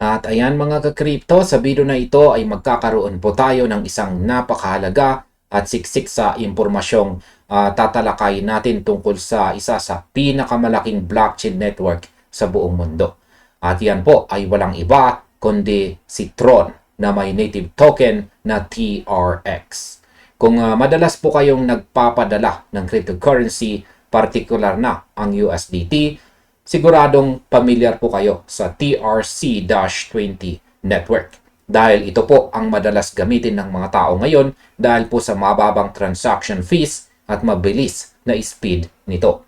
At ayan mga ka-crypto, sa video na ito ay magkakaroon po tayo ng isang napakahalaga at siksik sa impormasyong tatalakayin natin tungkol sa isa sa pinakamalaking blockchain network sa buong mundo. At yan po ay walang iba kundi si Tron na may native token na TRX. Kung madalas po kayong nagpapadala ng cryptocurrency, particular na ang USDT, siguradong pamilyar po kayo sa TRC-20 network. Dahil ito po ang madalas gamitin ng mga tao ngayon dahil po sa mababang transaction fees at mabilis na speed nito.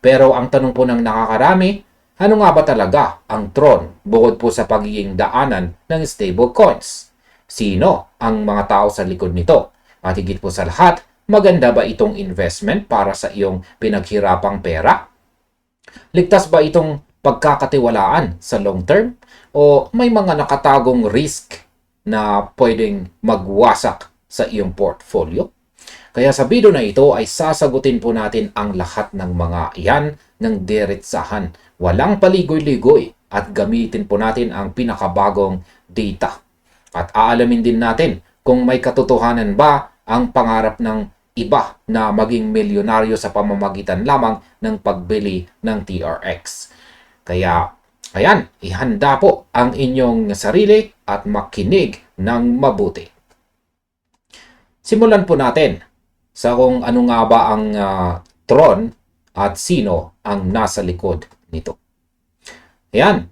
Pero ang tanong po ng nakakarami, ano nga ba talaga ang Tron bukod po sa pagiging daanan ng stablecoins? Sino ang mga tao sa likod nito? At higit po sa lahat, maganda ba itong investment para sa iyong pinaghirapang pera? Ligtas ba itong pagkakatiwalaan sa long term? O may mga nakatagong risk na pwedeng magwasak sa iyong portfolio? Kaya sa video na ito ay sasagutin po natin ang lahat ng mga iyan ng diretsahan. Walang paligoy-ligoy at gamitin po natin ang pinakabagong data. At aalamin din natin kung may katotohanan ba ang pangarap ng iba na maging milyonaryo sa pamamagitan lamang ng pagbili ng TRX. Kaya, ayan, ihanda po ang inyong sarili at makinig ng mabuti. Simulan po natin sa kung ano nga ba ang Tron at sino ang nasa likod nito. Ayan,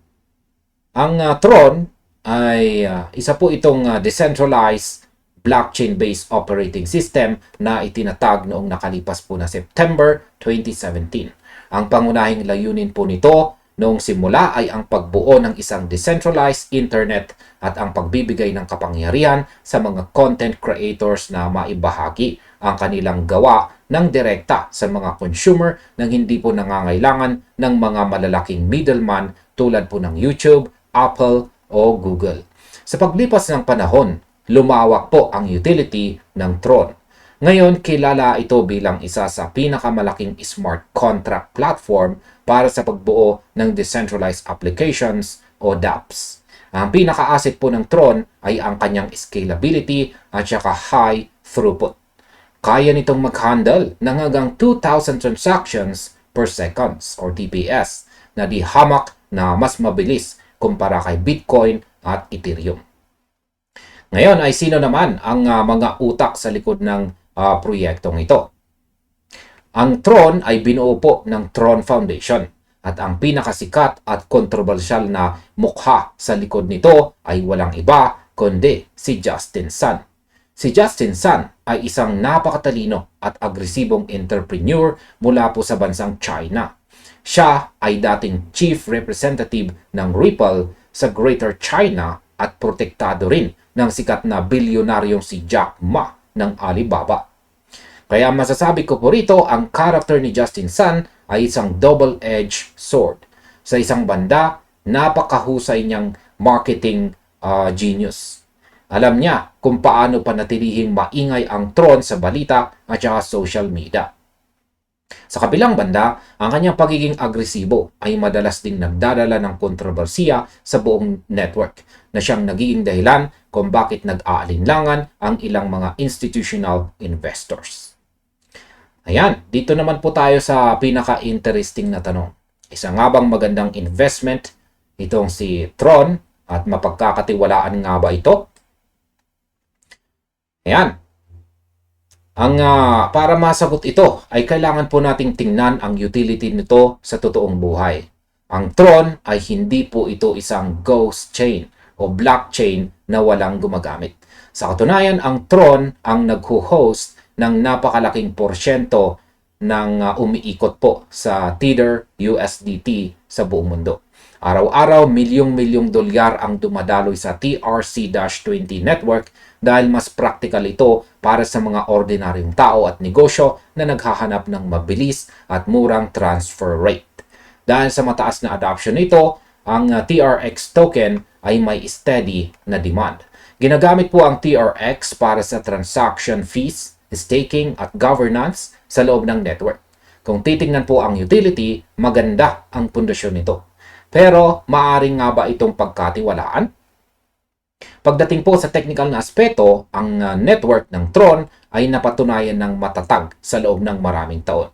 ang Tron ay isa po itong decentralized blockchain-based operating system na itinatag noong nakalipas po na September 2017. Ang pangunahing layunin po nito noong simula ay ang pagbuo ng isang decentralized internet at ang pagbibigay ng kapangyarihan sa mga content creators na maibahagi ang kanilang gawa ng direkta sa mga consumer nang hindi po nangangailangan ng mga malalaking middleman tulad po ng YouTube, Apple o Google. Sa paglipas ng panahon, lumawak po ang utility ng Tron. Ngayon, kilala ito bilang isa sa pinakamalaking smart contract platform para sa pagbuo ng decentralized applications o dApps. Ang pinaka-asset po ng Tron ay ang kanyang scalability at saka high throughput. Kaya nitong mag-handle ng hanggang 2,000 transactions per seconds or TPS na di hamak na mas mabilis kumpara kay Bitcoin at Ethereum. Ngayon ay sino naman ang mga utak sa likod ng proyektong ito? Ang Tron ay binuo po ng Tron Foundation at ang pinakasikat at kontrobersyal na mukha sa likod nito ay walang iba kundi si Justin Sun. Si Justin Sun ay isang napakatalino at agresibong entrepreneur mula po sa bansang China. Siya ay dating chief representative ng Ripple sa Greater China at protektado rin ng sikat na bilyonaryong si Jack Ma ng Alibaba. Kaya masasabi ko po rito, ang character ni Justin Sun ay isang double-edged sword. Sa isang banda, napakahusay niyang marketing genius. Alam niya kung paano panatilihing maingay ang Tron sa balita at saka social media. Sa kabilang banda, ang kanyang pagiging agresibo ay madalas ding nagdadala ng kontrobersiya sa buong network na siyang nagiging dahilan kung bakit nag-aalinlangan ang ilang mga institutional investors. Ayan, dito naman po tayo sa pinaka-interesting na tanong. Isa nga bang magandang investment itong si Tron at mapagkakatiwalaan nga ba ito? Ayan. Para masagot ito ay kailangan po nating tingnan ang utility nito sa totoong buhay. Ang Tron ay hindi po ito isang ghost chain o blockchain na walang gumagamit. Sa katunayan, ang Tron ang nagho-host ng napakalaking porsyento ng umiikot po sa Tether USDT sa buong mundo. Araw-araw, milyong-milyong dolyar ang dumadaloy sa TRC-20 network dahil mas practical ito para sa mga ordinaryong tao at negosyo na naghahanap ng mabilis at murang transfer rate. Dahil sa mataas na adoption nito, ang TRX token ay may steady na demand. Ginagamit po ang TRX para sa transaction fees, staking at governance sa loob ng network. Kung titingnan po ang utility, maganda ang pundasyon nito. Pero maaring nga ba itong pagkatiwalaan? Pagdating po sa technical na aspeto, ang network ng Tron ay napatunayan ng matatag sa loob ng maraming taon.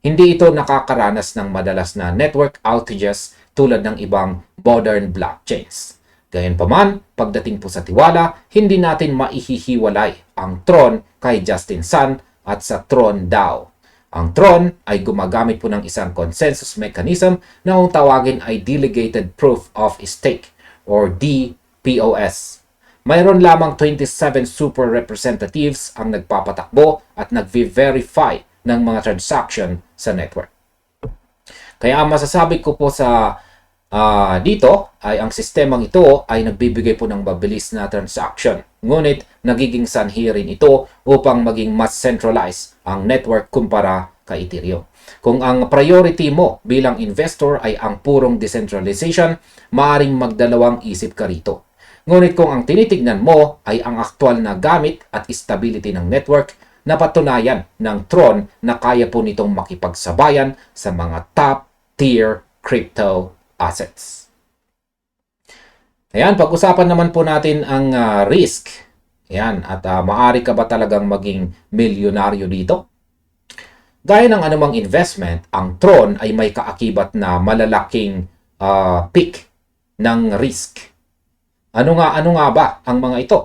Hindi ito nakakaranas ng madalas na network outages tulad ng ibang modern blockchains. Gayunpaman, pagdating po sa tiwala, hindi natin maihihiwalay ang Tron kay Justin Sun at sa Tron DAO. Ang Tron ay gumagamit po ng isang consensus mechanism na kung tawagin ay Delegated Proof of Stake or DPoS. Mayroon lamang 27 super representatives ang nagpapatakbo at nag-verify ng mga transaction sa network. Kaya masasabi ko po sa dito ay ang sistemang ito ay nagbibigay po ng mabilis na transaction. Ngunit nagiging sanhi rin ito upang maging mas centralized ang network kumpara kay Ethereum. Kung ang priority mo bilang investor ay ang purong decentralization, maaaring magdalawang isip ka rito. Ngunit kung ang tinitignan mo ay ang aktual na gamit at stability ng network, napatunayan ng Tron na kaya po nitong makipagsabayan sa mga top-tier crypto assets. Ayan, pag-usapan naman po natin ang risk. Ayan, at maaari ka ba talagang maging milyonaryo dito? Gaya ng anumang investment, ang Tron ay may kaakibat na malalaking peak ng risk. Ano nga ba ang mga ito?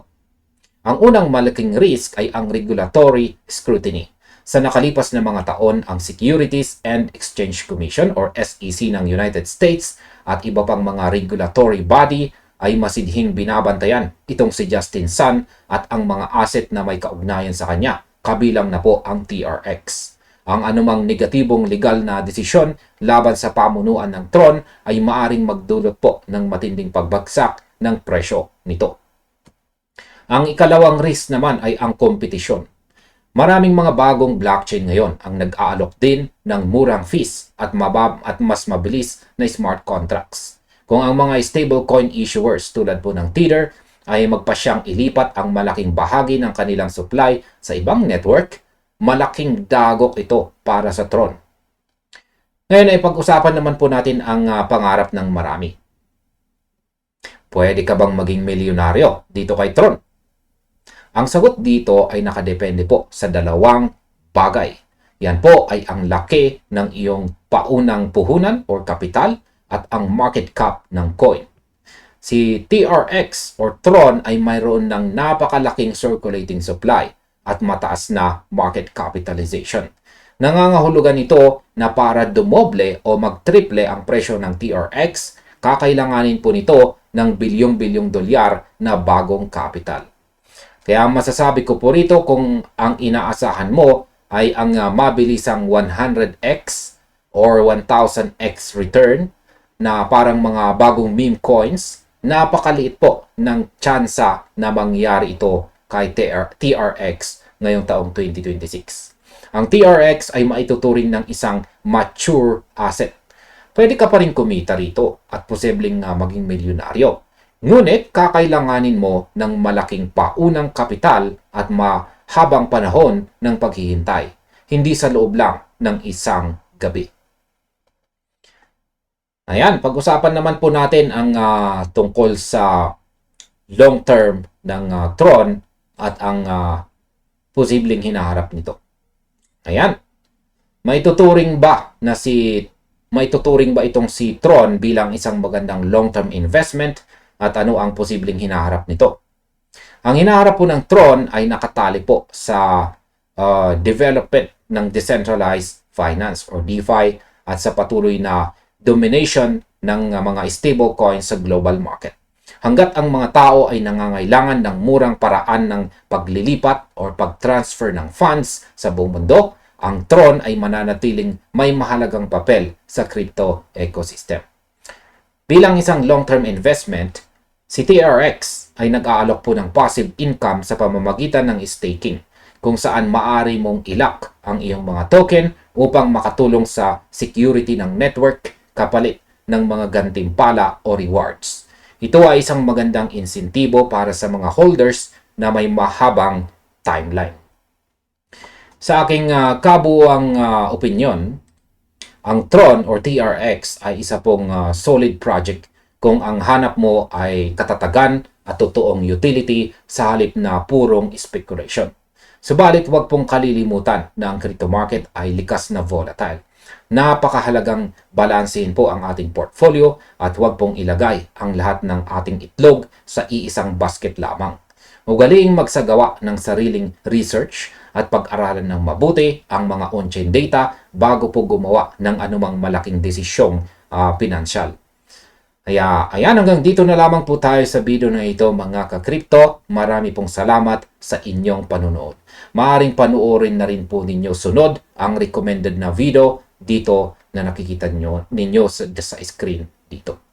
Ang unang malaking risk ay ang regulatory scrutiny. Sa nakalipas na mga taon, ang Securities and Exchange Commission or SEC ng United States at iba pang mga regulatory body ay masidhing binabantayan itong si Justin Sun at ang mga asset na may kaugnayan sa kanya, kabilang na po ang TRX. Ang anumang negatibong legal na desisyon laban sa pamunuan ng Tron ay maaring magdulot po ng matinding pagbagsak ng presyo nito. Ang ikalawang risk naman ay ang kompetisyon. Maraming mga bagong blockchain ngayon ang nag-aalok din ng murang fees at mas mabilis na smart contracts. Kung ang mga stablecoin issuers tulad po ng Tether ay magpasyang ilipat ang malaking bahagi ng kanilang supply sa ibang network, malaking dagok ito para sa Tron. Ngayon ay pag-usapan naman po natin ang pangarap ng marami. Pwede ka bang maging milyonaryo dito kay Tron? Ang sagot dito ay nakadepende po sa dalawang bagay. Yan po ay ang laki ng iyong paunang puhunan or kapital at ang market cap ng coin. Si TRX or Tron ay mayroon ng napakalaking circulating supply at mataas na market capitalization. Nangangahulugan ito na para dumoble o magtriple ang presyo ng TRX, kakailanganin po nito ng bilyong-bilyong dolyar na bagong capital. Kaya masasabi ko po rito kung ang inaasahan mo ay ang mabilisang 100x or 1000x return na parang mga bagong meme coins, napakaliit po ng tsansa na mangyari ito kay TRX ngayong taong 2026. Ang TRX ay maituturing ng isang mature asset. Pwede ka pa rin kumita rito at posibleng maging milyonaryo. Ngunit kakailanganin mo ng malaking paunang kapital at mahabang panahon ng paghihintay, hindi sa loob lang ng isang gabi. Ayan, pag-usapan naman po natin ang tungkol sa long term ng Tron at ang posibleng hinaharap nito. Ayan, maituturing ba itong si Tron bilang isang magandang long-term investment at ano ang posibleng hinaharap nito? Ang hinaharap po ng Tron ay nakatali po sa development ng decentralized finance or DeFi at sa patuloy na domination ng mga stablecoins sa global market. Hanggat ang mga tao ay nangangailangan ng murang paraan ng paglilipat or pag-transfer ng funds sa buong mundo, ang Tron ay mananatiling may mahalagang papel sa crypto ecosystem. Bilang isang long-term investment, si TRX ay nag-aalok po ng passive income sa pamamagitan ng staking, kung saan maaari mong ilak ang iyong mga token upang makatulong sa security ng network kapalit ng mga gantimpala o rewards. Ito ay isang magandang insentibo para sa mga holders na may mahabang timeline. Sa aking kabuuang opinyon, Ang Tron or TRX ay isa pong solid project kung ang hanap mo ay katatagan at totoong utility sa halip na purong speculation. Subalit huwag pong kalilimutan na ang crypto market ay likas na volatile. Napakahalagang balansehin po ang ating portfolio at huwag pong ilagay ang lahat ng ating itlog sa iisang basket lamang. Ugaliing magsagawa ng sariling research at pag-aralan ng mabuti ang mga on-chain data bago po gumawa ng anumang malaking desisyong pinansyal. Kaya ayan, hanggang dito na lamang po tayo sa video na ito mga ka-crypto. Marami pong salamat sa inyong panunood. Maaring panuorin na rin po ninyo sunod ang recommended na video dito na nakikita ninyo sa screen dito.